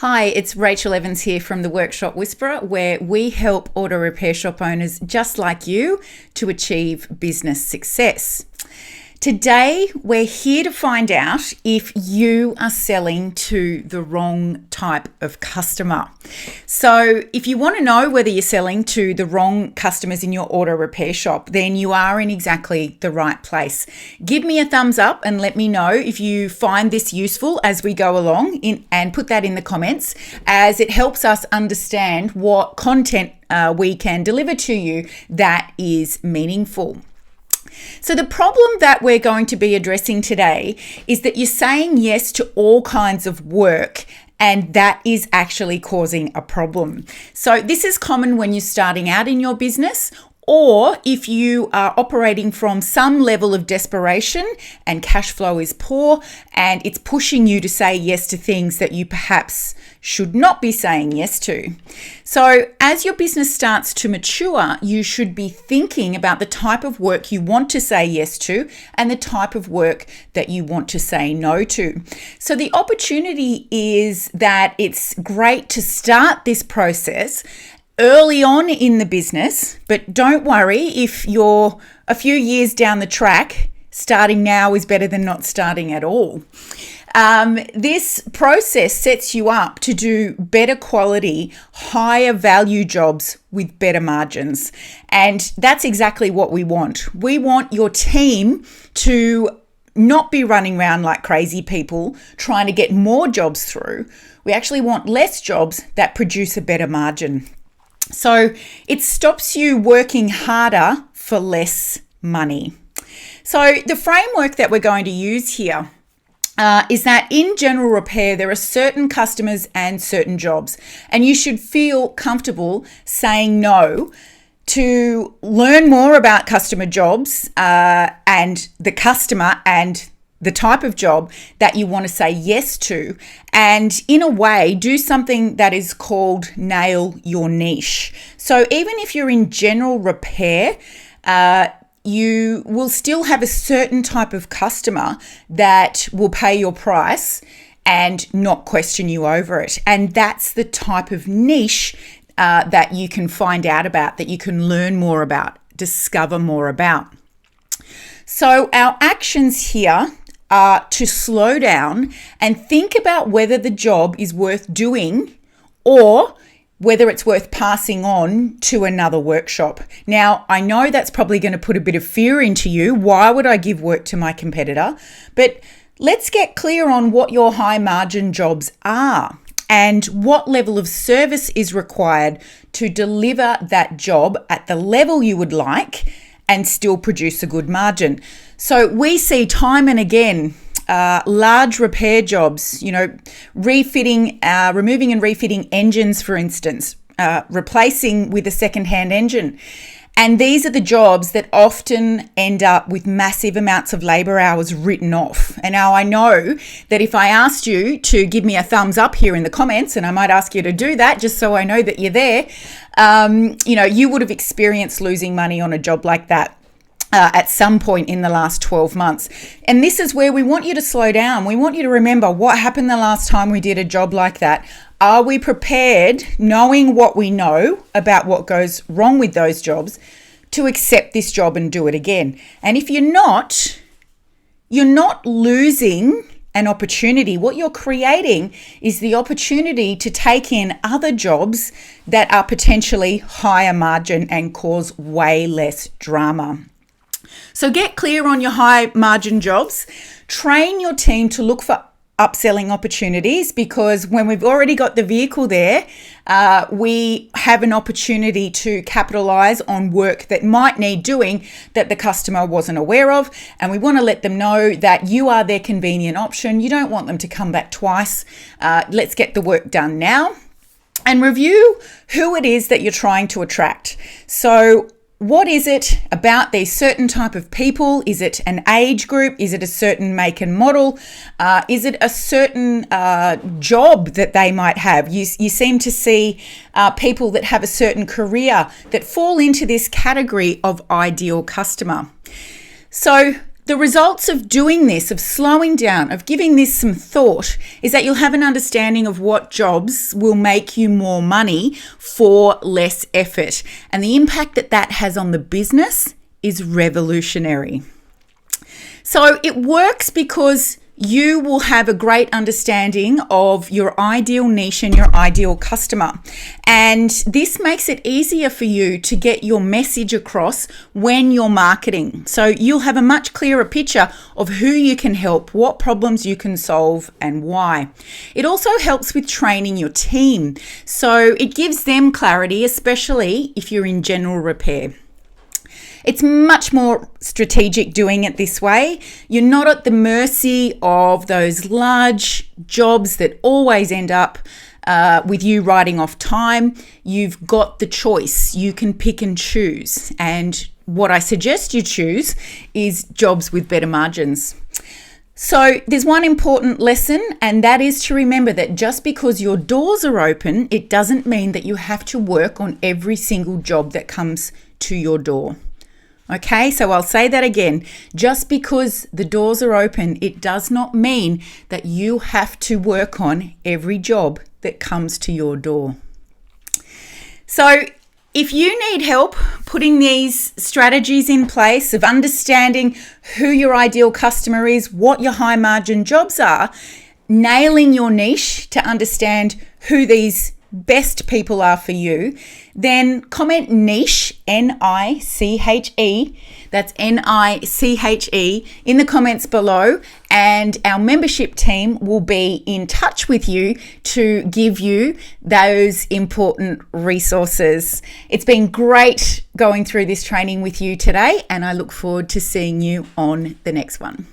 Hi, it's Rachael Evans here from the Workshop Whisperer, where we help auto repair shop owners just like you to achieve business success. Today, we're here to find out if you are selling to the wrong type of customer. So if you want to know whether you're selling to the wrong customers in your auto repair shop, then you are in exactly the right place. Give me a thumbs up and let me know if you find this useful as we go along and put that in the comments, as it helps us understand what content we can deliver to you that is meaningful. So the problem that we're going to be addressing today is that you're saying yes to all kinds of work, and that is actually causing a problem. So this is common when you're starting out in your business, or if you are operating from some level of desperation and cash flow is poor and it's pushing you to say yes to things that you perhaps should not be saying yes to. So as your business starts to mature, you should be thinking about the type of work you want to say yes to and the type of work that you want to say no to. So the opportunity is that it's great to start this process early on in the business, but don't worry if you're a few years down the track. Starting now is better than not starting at all. This process sets you up to do better quality, higher value jobs with better margins. And that's exactly what we want. We want your team to not be running around like crazy people trying to get more jobs through. We actually want less jobs that produce a better margin. So it stops you working harder for less money. So the framework that we're going to use here is that in general repair, there are certain customers and certain jobs, and you should feel comfortable saying no to learn more about customer jobs and the customer and the type of job that you want to say yes to, and in a way do something that is called nail your niche. So even if you're in general repair, you will still have a certain type of customer that will pay your price and not question you over it. And that's the type of niche that you can find out about, that you can learn more about, discover more about. So our actions here are to slow down and think about whether the job is worth doing or whether it's worth passing on to another workshop. Now, I know that's probably going to put a bit of fear into you. Why would I give work to my competitor? But let's get clear on what your high margin jobs are and what level of service is required to deliver that job at the level you would like and still produce a good margin. So we see time and again large repair jobs, refitting, removing and refitting engines, for instance, replacing with a second-hand engine. And these are the jobs that often end up with massive amounts of labour hours written off. And now I know that if I asked you to give me a thumbs up here in the comments, and I might ask you to do that just so I know that you're there, you would have experienced losing money on a job like that at some point in the last 12 months. And this is where we want you to slow down. We want you to remember what happened the last time we did a job like that. Are we prepared, knowing what we know about what goes wrong with those jobs, to accept this job and do it again? And if you're not losing an opportunity. What you're creating is the opportunity to take in other jobs that are potentially higher margin and cause way less drama. So get clear on your high margin jobs. Train your team to look for upselling opportunities, because when we've already got the vehicle there, we have an opportunity to capitalize on work that might need doing that the customer wasn't aware of. And we want to let them know that you are their convenient option. You don't want them to come back twice. Let's get the work done now. And review who it is that you're trying to attract. So what is it about these certain type of people? Is it an age group? Is it a certain make and model? Is it a certain job that they might have? You seem to see people that have a certain career that fall into this category of ideal customer. So The results of doing this, of slowing down, of giving this some thought, is that you'll have an understanding of what jobs will make you more money for less effort. And the impact that that has on the business is revolutionary. So it works because you will have a great understanding of your ideal niche and your ideal customer. And this makes it easier for you to get your message across when you're marketing. So you'll have a much clearer picture of who you can help, what problems you can solve, and why. It also helps with training your team. So it gives them clarity, especially if you're in general repair. It's much more strategic doing it this way. You're not at the mercy of those large jobs that always end up with you writing off time. You've got the choice. You can pick and choose. And what I suggest you choose is jobs with better margins. So there's one important lesson, and that is to remember that just because your doors are open, it doesn't mean that you have to work on every single job that comes to your door. Okay, so I'll say that again. Just because the doors are open, it does not mean that you have to work on every job that comes to your door. So if you need help putting these strategies in place of understanding who your ideal customer is, what your high margin jobs are, nailing your niche to understand who these best people are for you, then comment niche, N-I-C-H-E, that's N-I-C-H-E, in the comments below, and our membership team will be in touch with you to give you those important resources. It's been great going through this training with you today, and I look forward to seeing you on the next one.